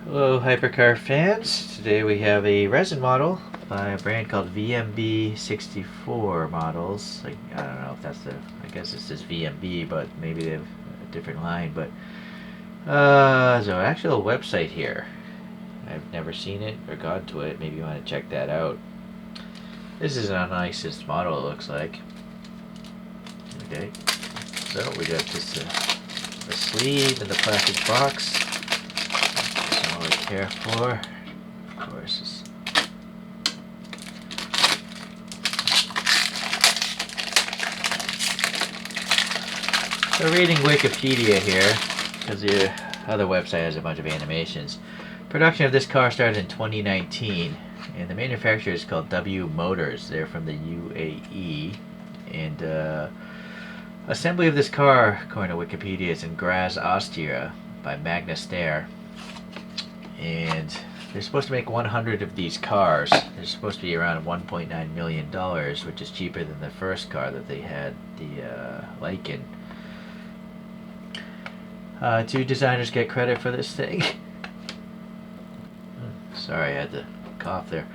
Hello hypercar fans, today we have a resin model by a brand called VMB 64 Models. I don't know if that's I guess it's just VMB, but maybe they have a different line. But there's an actual website here. I've never seen it or gone to it. Maybe you want to check that out. This is a nicest model, it looks like. Okay, so we got just a sleeve in the plastic box. Care for, of course. So reading Wikipedia here, because the other website has a bunch of animations. Production of this car started in 2019, and the manufacturer is called W Motors. They're from the UAE, and assembly of this car, according to Wikipedia, is in Graz, Austria, by Magna Steyr. And they're supposed to make 100 of these cars. They're supposed to be around $1.9 million, which is cheaper than the first car that they had, the Lycan. Two designers get credit for this thing. Sorry, I had to cough there.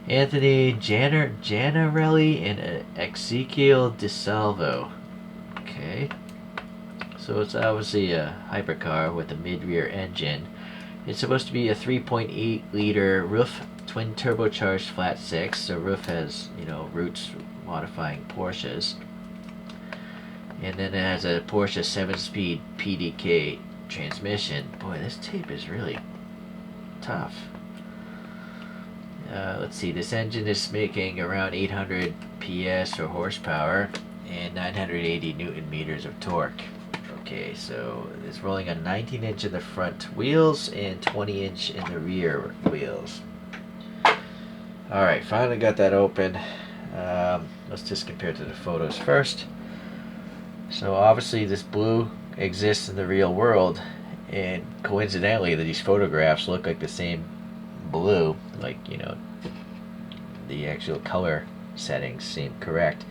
Anthony Gianarelli and Ezekiel DeSalvo. Okay. So it's obviously a hypercar with a mid-rear engine. It's supposed to be a 3.8 liter roof twin turbocharged flat six. So roof has, roots modifying Porsches. And then it has a Porsche 7-speed PDK transmission. Boy, this tape is really tough. Let's see, this engine is making around 800 PS or horsepower and 980 Newton meters of torque. Okay, so it's rolling on 19-inch in the front wheels and 20-inch in the rear wheels. Alright, finally got that open. Let's just compare to the photos first. So obviously this blue exists in the real world, and coincidentally these photographs look like the same blue, like, the actual color settings seem correct.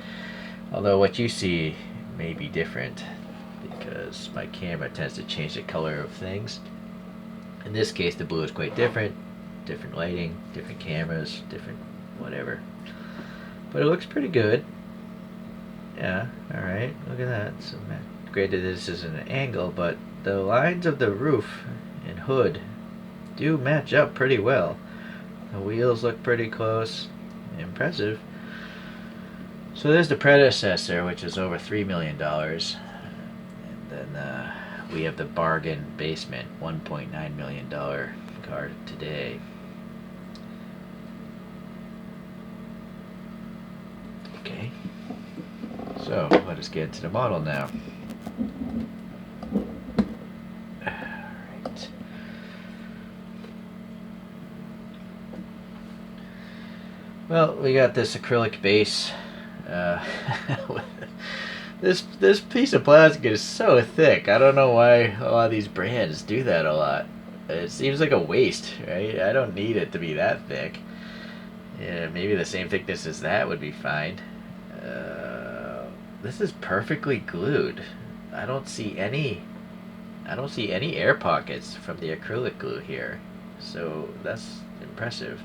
Although what you see may be different, because my camera tends to change the color of things. In this case, the blue is quite different. Different lighting, different cameras, different whatever. But it looks pretty good. Yeah, alright, look at that. So, granted, this is an angle, but the lines of the roof and hood do match up pretty well. The wheels look pretty close. Impressive. So there's the predecessor, which is over $3 million. Then we have the bargain basement, $1.9 million car today. Okay, so let us get into the model now. Alright. Well, we got this acrylic base. This piece of plastic is so thick. I don't know why a lot of these brands do that a lot. It seems like a waste, right? I don't need it to be that thick. Yeah, maybe the same thickness as that would be fine. This is perfectly glued. I don't see any air pockets from the acrylic glue here. So that's impressive.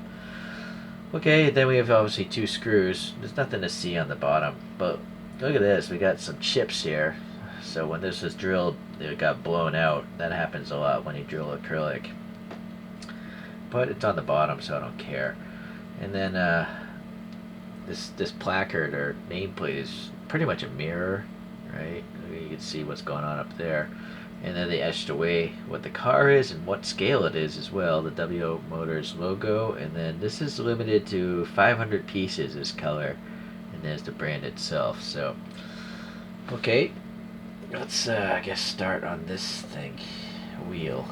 Okay, then we have obviously two screws. There's nothing to see on the bottom, but look at this. We got some chips here. So when this was drilled, it got blown out. That happens a lot when you drill acrylic. But it's on the bottom, so I don't care. And then this placard or nameplate is pretty much a mirror, right? You can see what's going on up there. And then they etched away what the car is and what scale it is as well, the W Motors logo. And then this is limited to 500 pieces, this color. And there's the brand itself. So, okay, let's I guess start on this thing, wheel.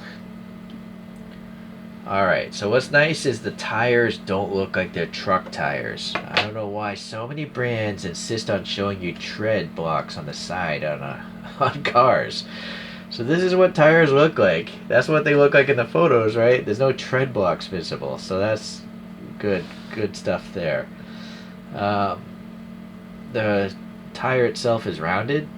Alright, so what's nice is the tires don't look like they're truck tires. I don't know why so many brands insist on showing you tread blocks on the side on cars. So this is what tires look like. That's what they look like in the photos, right? There's no tread blocks visible, so that's good stuff there. The tire itself is rounded,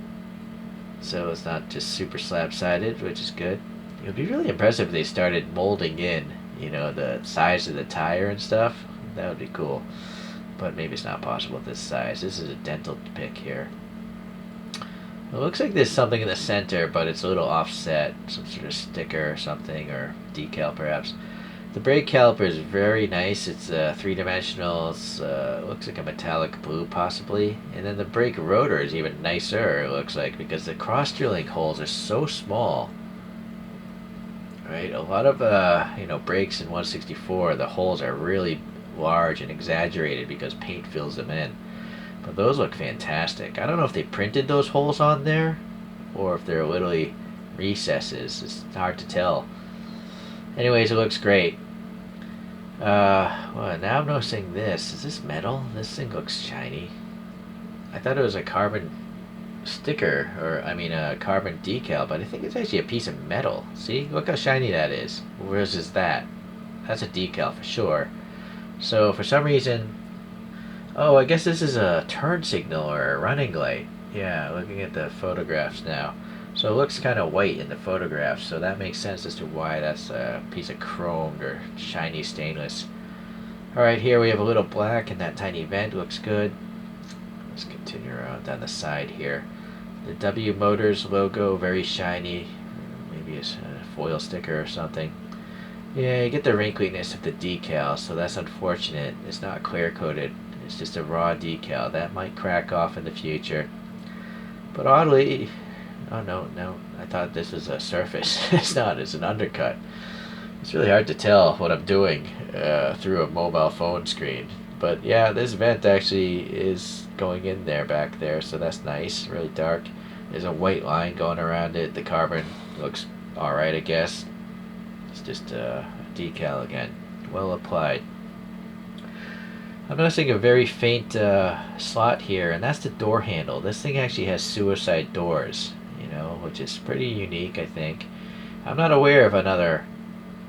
so it's not just super slab-sided, which is good. It would be really impressive if they started molding in, you know, the size of the tire and stuff. That would be cool. But maybe it's not possible at this size. This is a dental pick here. It looks like there's something in the center, but it's a little offset. Some sort of sticker or something, or decal perhaps. The brake caliper is very nice. It's three-dimensional. It looks like a metallic blue possibly. And then the brake rotor is even nicer, it looks like, because the cross-drilling holes are so small. Right? A lot of brakes in 164, the holes are really large and exaggerated because paint fills them in. But those look fantastic. I don't know if they printed those holes on there or if they're literally recesses. It's hard to tell. Anyways, it looks great. Well, now I'm noticing this. Is this metal? This thing looks shiny. I thought it was a carbon sticker, or I mean a carbon decal, but I think it's actually a piece of metal. See? Look how shiny that is. Where's is that? That's a decal for sure. So for some reason... Oh, I guess this is a turn signal or a running light. Yeah, looking at the photographs now. So it looks kind of white in the photographs, so that makes sense as to why that's a piece of chromed or shiny stainless. Alright, here we have a little black and that tiny vent looks good. Let's continue around down the side here. The W Motors logo, very shiny. Maybe it's a foil sticker or something. Yeah, you get the wrinkliness of the decal, so that's unfortunate. It's not clear coated. It's just a raw decal. That might crack off in the future. But oddly... Oh, no. I thought this was a surface. It's not. It's an undercut. It's really hard to tell what I'm doing through a mobile phone screen. But yeah, this vent actually is going in there, back there, so that's nice. Really dark. There's a white line going around it. The carbon looks alright, I guess. It's just a decal again. Well applied. I'm noticing a very faint slot here, and that's the door handle. This thing actually has suicide doors, you know, which is pretty unique, I think. I'm not aware of another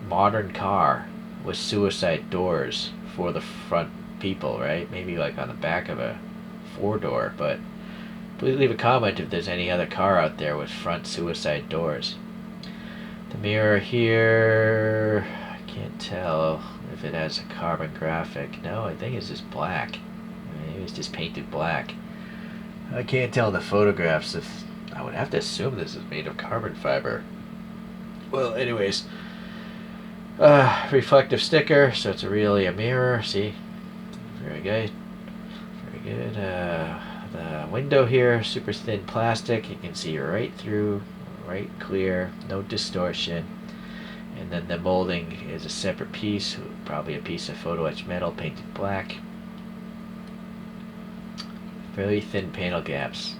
modern car with suicide doors for the front people, right? Maybe like on the back of a four-door, but please leave a comment if there's any other car out there with front suicide doors. The mirror here, I can't tell if it has a carbon graphic. No, I think it's just black. Maybe it's just painted black. I can't tell in the photographs if... I would have to assume this is made of carbon fiber. Well, anyways. Reflective sticker, so it's really a mirror. See? Very good. Very good. The window here, super thin plastic. You can see right through, right clear, no distortion. And then the molding is a separate piece, probably a piece of photo etched metal painted black. Very thin panel gaps,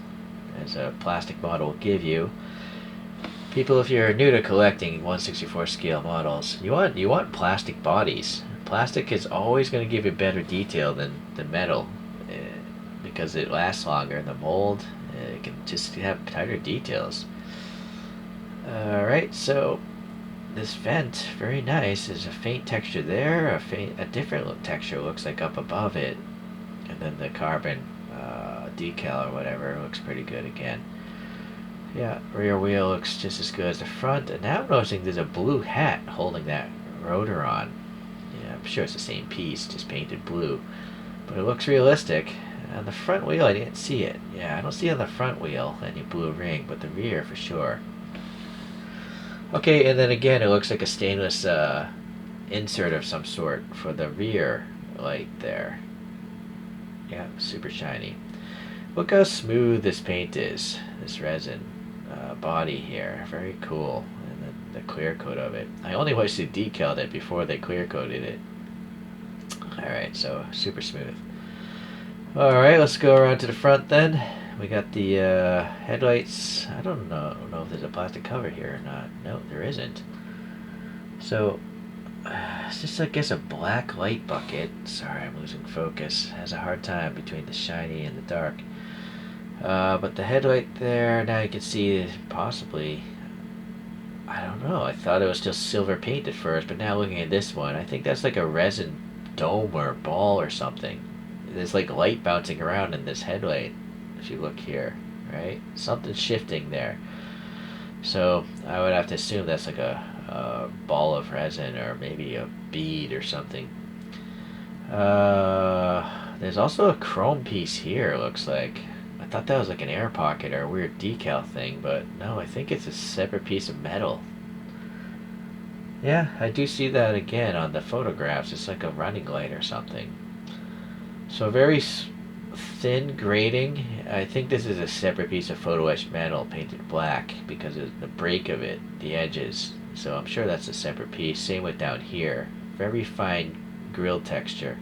as a plastic model will give you. People, if you're new to collecting 1/64 scale models, you want plastic bodies. Plastic is always going to give you better detail than the metal, because it lasts longer. The mold, it can just have tighter details. Alright, so this vent, very nice. There's a faint texture there, a different texture looks like up above it, and then the carbon decal or whatever looks pretty good again. Yeah, rear wheel looks just as good as the front, and now I'm noticing there's a blue hat holding that rotor on. Yeah, I'm sure it's the same piece, just painted blue, but it looks realistic. On the front wheel, I didn't see it. Yeah, I don't see on the front wheel any blue ring, but the rear for sure. Okay, and then again, it looks like a stainless insert of some sort for the rear light there. Yeah, super shiny. Look how smooth this paint is, this resin body here. Very cool. And then the clear coat of it. I only wish they decaled it before they clear coated it. Alright, so super smooth. Alright, let's go around to the front then. We got the headlights. I don't know if there's a plastic cover here or not. No, there isn't. So, it's just, I guess, a black light bucket. Sorry, I'm losing focus. Has a hard time between the shiny and the dark. But the headlight there, now you can see possibly, I don't know, I thought it was just silver paint at first, but now looking at this one, I think that's like a resin dome or ball or something. There's like light bouncing around in this headlight, if you look here, right? Something's shifting there. So I would have to assume that's like a ball of resin or maybe a bead or something. There's also a chrome piece here, it looks like. I thought that was like an air pocket or a weird decal thing, but no, I think it's a separate piece of metal. Yeah, I do see that again on the photographs. It's like a running light or something. So very thin grating. I think this is a separate piece of photo etched metal painted black because of the break of it, the edges. So I'm sure that's a separate piece. Same with down here. Very fine grill texture.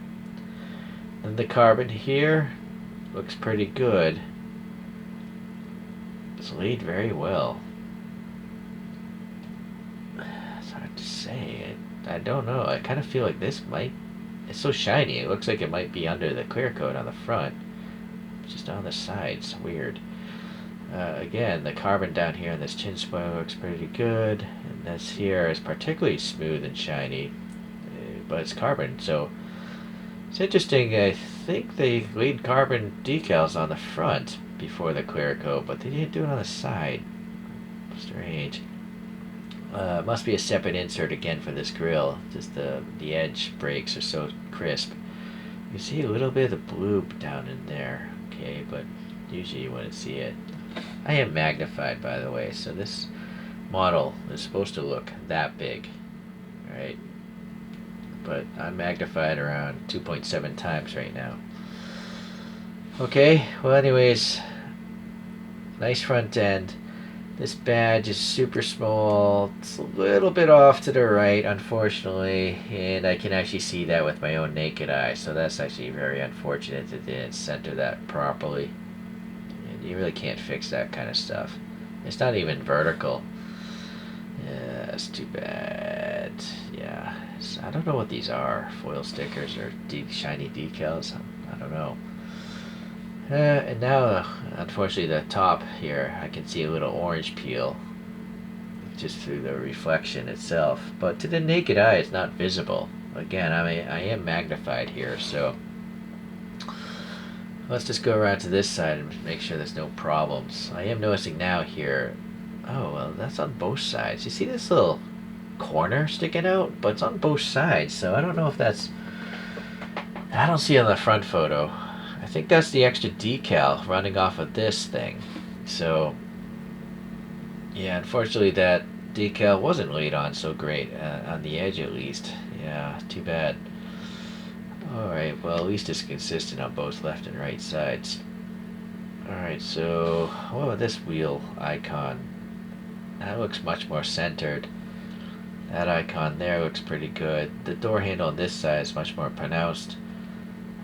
And the carbon here looks pretty good. It's laid very well. It's hard to say. I don't know. I kind of feel like this might. It's so shiny. It looks like it might be under the clear coat on the front. Just on the sides. Weird. Again, the carbon down here in this chin spoiler looks pretty good. And this here is particularly smooth and shiny. But it's carbon, so it's interesting. I think they laid carbon decals on the front before the clear coat, but they didn't do it on the side. Strange. Must be a separate insert again for this grill. Just the edge breaks are so crisp. You see a little bit of the blue down in there. Okay, but usually you wouldn't see it. I am magnified, by the way, so this model is supposed to look that big, right? But I'm magnified around 2.7 times right now. Okay, well anyways, nice front end. This badge is super small. It's a little bit off to the right, unfortunately, and I can actually see that with my own naked eye, so that's actually very unfortunate that they didn't center that properly. And you really can't fix that kind of stuff. It's not even vertical. Yeah, that's too bad. Yeah, I don't know what these are. Foil stickers or shiny decals. I don't know. And now, unfortunately, the top here, I can see a little orange peel just through the reflection itself. But to the naked eye, it's not visible. Again, I am magnified here, so let's just go around to this side and make sure there's no problems. I am noticing now here, oh, well, that's on both sides. You see this little corner sticking out? But it's on both sides, so I don't know if that's... I don't see it on the front photo. I think that's the extra decal running off of this thing. So, yeah, unfortunately that decal wasn't laid on so great, on the edge at least. Yeah, too bad. Alright, well at least it's consistent on both left and right sides. Alright, so what about this wheel icon? That looks much more centered. That icon there looks pretty good. The door handle on this side is much more pronounced.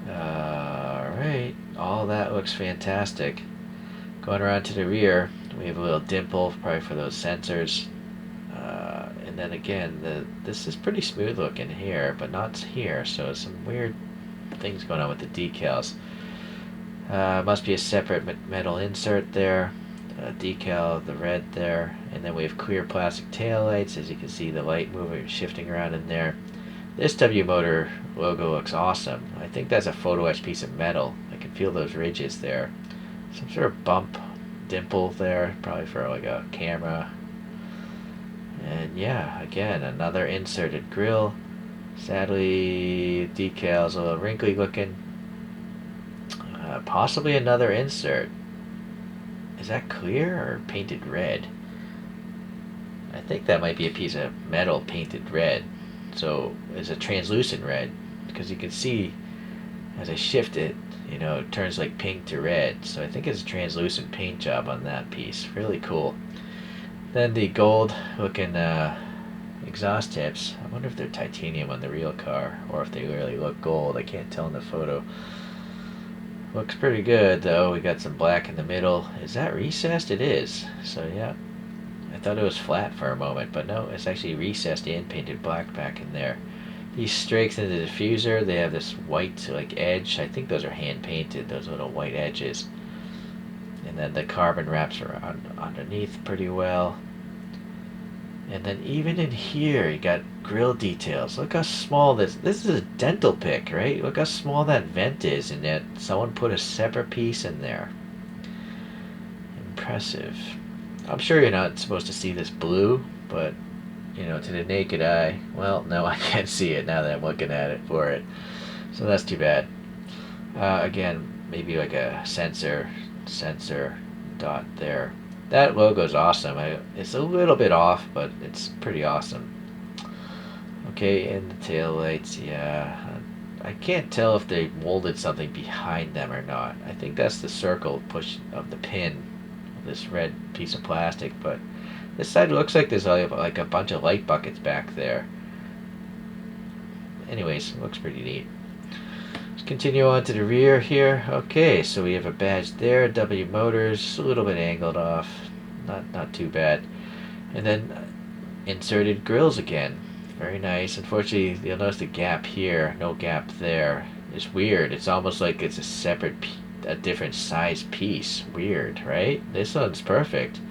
Alright, all that looks fantastic. Going around to the rear, we have a little dimple, probably for those sensors. And then again, this is pretty smooth looking here, but not here, so some weird things going on with the decals. Must be a separate metal insert there. Decal, the red there. And then we have clear plastic tail lights. As you can see, the light moving, shifting around in there. This W Motor logo looks awesome. I think that's a photo etched piece of metal. I can feel those ridges there. Some sort of bump, dimple there, probably for like a camera. And yeah, again, another inserted grill. Sadly, decals a little wrinkly looking. Possibly another insert. Is that clear or painted red? I think that might be a piece of metal painted red. So it's a translucent red, because you can see as I shift it, it turns like pink to red. So I think it's a translucent paint job on that piece. Really cool. Then the gold looking exhaust tips. I wonder if they're titanium on the real car or if they really look gold. I can't tell in the photo. Looks pretty good though. We got some black in the middle. Is that recessed? It is. So yeah. I thought it was flat for a moment, but no, it's actually recessed and painted black back in there. These strakes in the diffuser, they have this white like edge. I think those are hand painted, those little white edges. And then the carbon wraps around underneath pretty well. And then even in here, you got grill details. Look how small this is a dental pick, right? Look how small that vent is, and yet someone put a separate piece in there. Impressive. I'm sure you're not supposed to see this blue, but you know, to the naked eye, well, no, I can't see it now that I'm looking at it for it. So that's too bad. Again, maybe like a sensor dot there. That logo's awesome. It's a little bit off, but it's pretty awesome. Okay, and the tail lights, yeah. I can't tell if they molded something behind them or not. I think that's the circle push of the pin of this red piece of plastic, but this side looks like there's like a bunch of light buckets back there. Anyways, looks pretty neat. Let's continue on to the rear here. Okay, so we have a badge there, W Motors, a little bit angled off, not too bad. And then inserted grills again. Very nice. Unfortunately, you'll notice the gap here, no gap there. It's weird. It's almost like it's a separate, a different size piece. Weird, right? This one's perfect.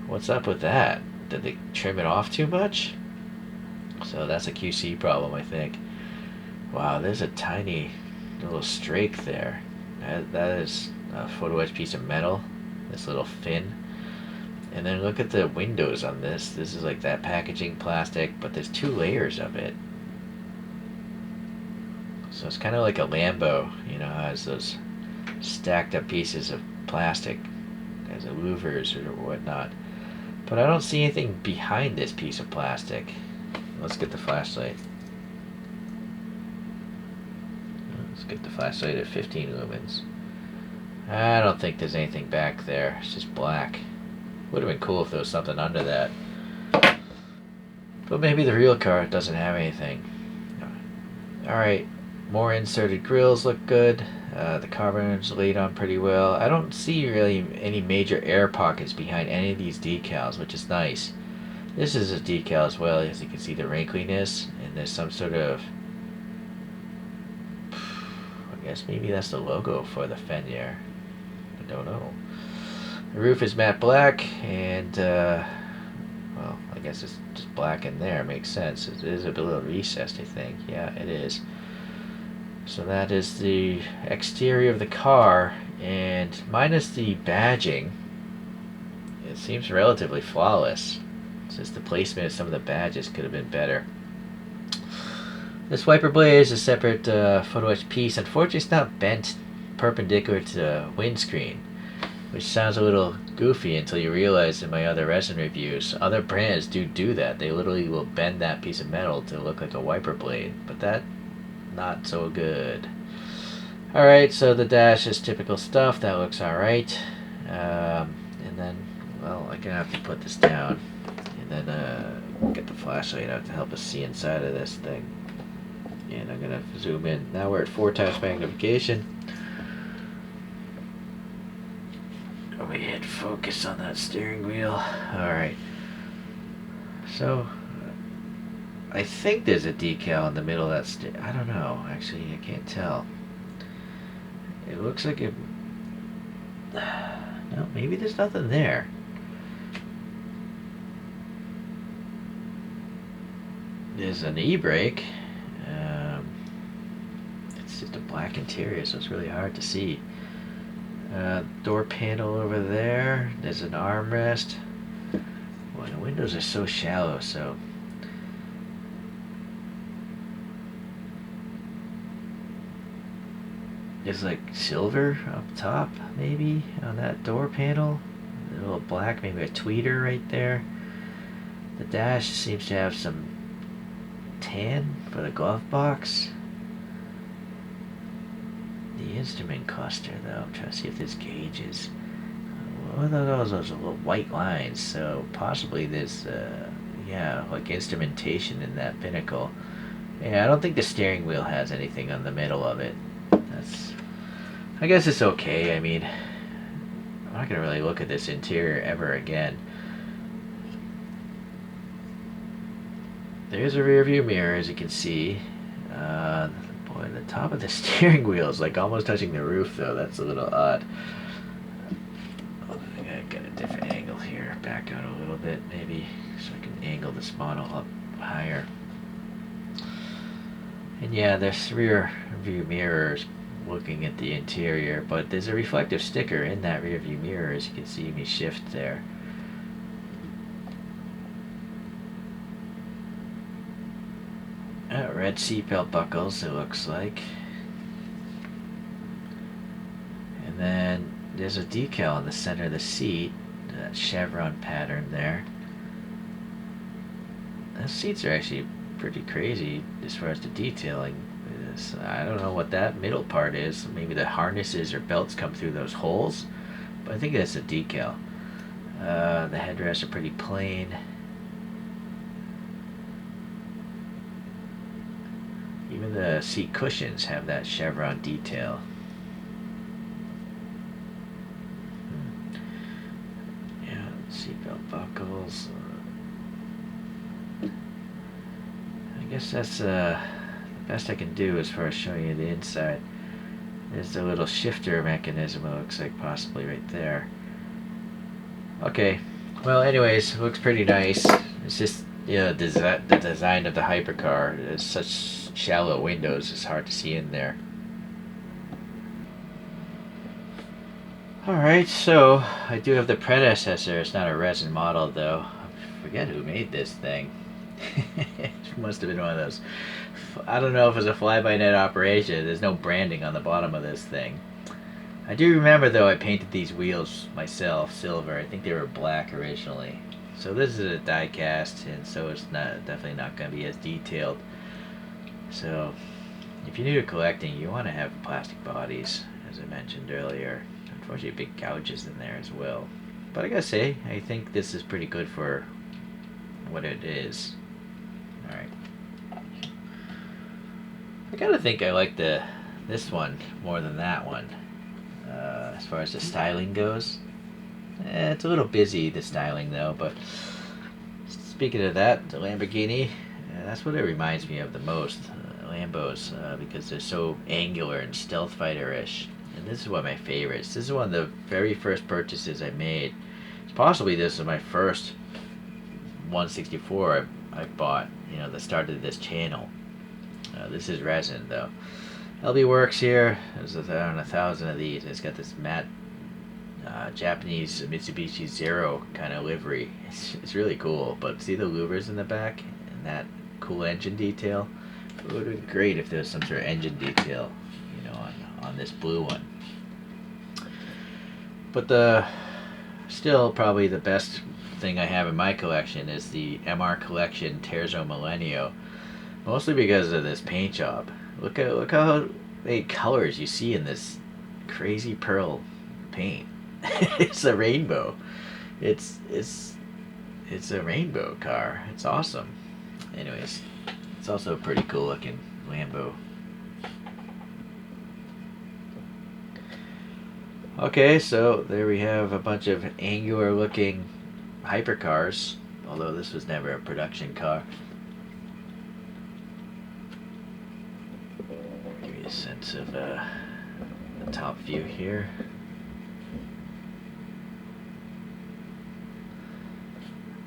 What's up with that? Did they trim it off too much? So that's a QC problem, I think. Wow, there's a tiny little streak there. That is a photo etch piece of metal. This little fin. And then look at the windows on this. This is like that packaging plastic, but there's 2 layers of it. So it's kind of like a Lambo, you know, has those stacked up pieces of plastic as a louvers or whatnot. But I don't see anything behind this piece of plastic. Let's get the flashlight. Let's get the flashlight at 15 lumens. I don't think there's anything back there. It's just black. Would have been cool if there was something under that. But maybe the real car doesn't have anything. Alright, more inserted grills look good. The carbon's laid on pretty well. I don't see really any major air pockets behind any of these decals, which is nice. This is a decal as well, as you can see the wrinkliness, and there's some sort of, I guess maybe that's the logo for the Fenyr. I don't know. The roof is matte black, and well, I guess it's just black in there. Makes sense. It is a little recessed, I think. Yeah, it is. So that is the exterior of the car, and minus the badging, it seems relatively flawless. Since the placement of some of the badges could have been better. This wiper blade is a separate photo etch piece. Unfortunately, it's not bent perpendicular to the windscreen, which sounds a little goofy until you realize in my other resin reviews, other brands do that. They literally will bend that piece of metal to look like a wiper blade, but that, not so good. Alright, so the dash is typical stuff. That looks alright. And then, well, I'm going to have to put this down. And then get the flashlight out to help us see inside of this thing. And I'm going to zoom in. Now we're at 4x magnification. We hit focus on that steering wheel. Alright. So, I think there's a decal in the middle of that I don't know. Actually, I can't tell. It looks like it... No, maybe there's nothing there. There's an e-brake. It's just a black interior, so it's really hard to see. Door panel over there. There's an armrest. Boy, the windows are so shallow, so... There's like silver up top, maybe, on that door panel. A little black, maybe a tweeter right there. The dash seems to have some tan for the glove box. The instrument cluster, though, I'm trying to see if there's gauges. One of those little white lines, so possibly there's, yeah, like instrumentation in that pinnacle. Yeah, I don't think the steering wheel has anything on the middle of it. I guess it's okay. I mean, I'm not going to really look at this interior ever again. There's a rear view mirror, as you can see. Boy, the top of the steering wheel is like almost touching the roof, though. That's a little odd. I gotta get a different angle here. Back out a little bit, maybe, so I can angle this model up higher. And yeah, this rear view mirror is looking at the interior, but there's a reflective sticker in that rear view mirror, as you can see me shift there. Red seatbelt buckles, it looks like. And then there's a decal in the center of the seat, that chevron pattern there. Those seats are actually pretty crazy as far as the detailing is. I don't know what that middle part is. Maybe the harnesses or belts come through those holes, but I think that's a decal. The headrests are pretty plain. Even the seat cushions have that chevron detail. Yeah, seatbelt buckles. I guess that's the best I can do as far as showing you the inside. There's a little shifter mechanism, it looks like, possibly right there. Okay, well, anyways, it looks pretty nice. It's just, you know, the design of the hypercar. There's such shallow windows, it's hard to see in there. Alright, so I do have the predecessor. It's not a resin model, though. I forget who made this thing. It must have been one of those. I don't know if it was a fly-by-night operation. There's no branding on the bottom of this thing. I do remember, though, I painted these wheels myself silver. I think they were black originally. So this is a die cast, and so it's definitely not going to be as detailed. So if you're new to collecting, you want to have plastic bodies, as I mentioned earlier. Unfortunately, big gouges in there as well. But I gotta say, I think this is pretty good for what it is. Alright. I gotta think I like this one more than that one. As far as the styling goes. It's a little busy, the styling, though, but speaking of that, the Lamborghini, that's what it reminds me of the most. Lambos, because they're so angular and stealth fighter-ish. And this is one of my favorites. This is one of the very first purchases I made. Possibly this is my first 164 I bought, you know, that started this channel. This is resin, though. LB Works here. There's around 1,000 of these. It's got this matte Japanese Mitsubishi Zero kind of livery. It's really cool. But see the louvers in the back and that cool engine detail? It would have been great if there was some sort of engine detail, you know, on this blue one. But still probably the best thing I have in my collection is the MR Collection Terzo Millennio. Mostly because of this paint job. Look how many colors you see in this crazy pearl paint. It's a rainbow. It's a rainbow car. It's awesome. Anyways, it's also a pretty cool looking Lambo. Okay, so there we have a bunch of angular looking hypercars, although this was never a production car. Give you a sense of the top view here.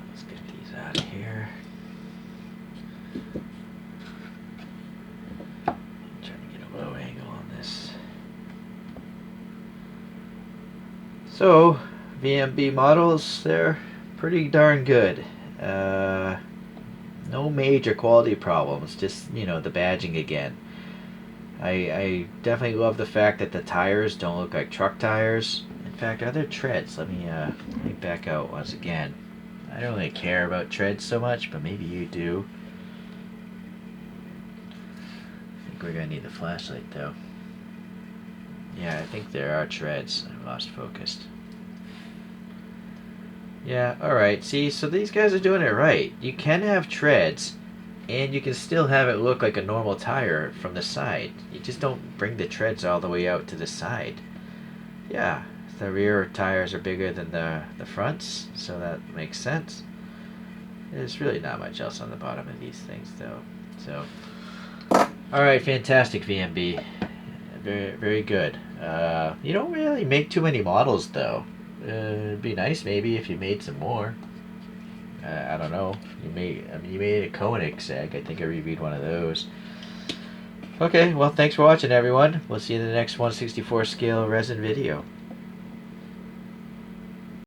Let's get these out of here. I'm trying to get a low angle on this. So, VMB models, they're pretty darn good. No major quality problems, just, you know, the badging again. I definitely love the fact that the tires don't look like truck tires. In fact, are there treads? Let me back out once again. I don't really care about treads so much, but maybe you do. I think we're gonna need the flashlight, though. Yeah, I think there are treads. I lost focus. Yeah, alright. See, so these guys are doing it right. You can have treads, and you can still have it look like a normal tire from the side. You just don't bring the treads all the way out to the side. Yeah, the rear tires are bigger than the fronts, so that makes sense. There's really not much else on the bottom of these things, though. So, alright, fantastic, VMB. Very, very good. You don't really make too many models, though. It'd be nice maybe if you made some more. I don't know. You made a Koenigsegg. I think I reviewed one of those. Okay, well, thanks for watching, everyone. We'll see you in the next 1/64 scale resin video.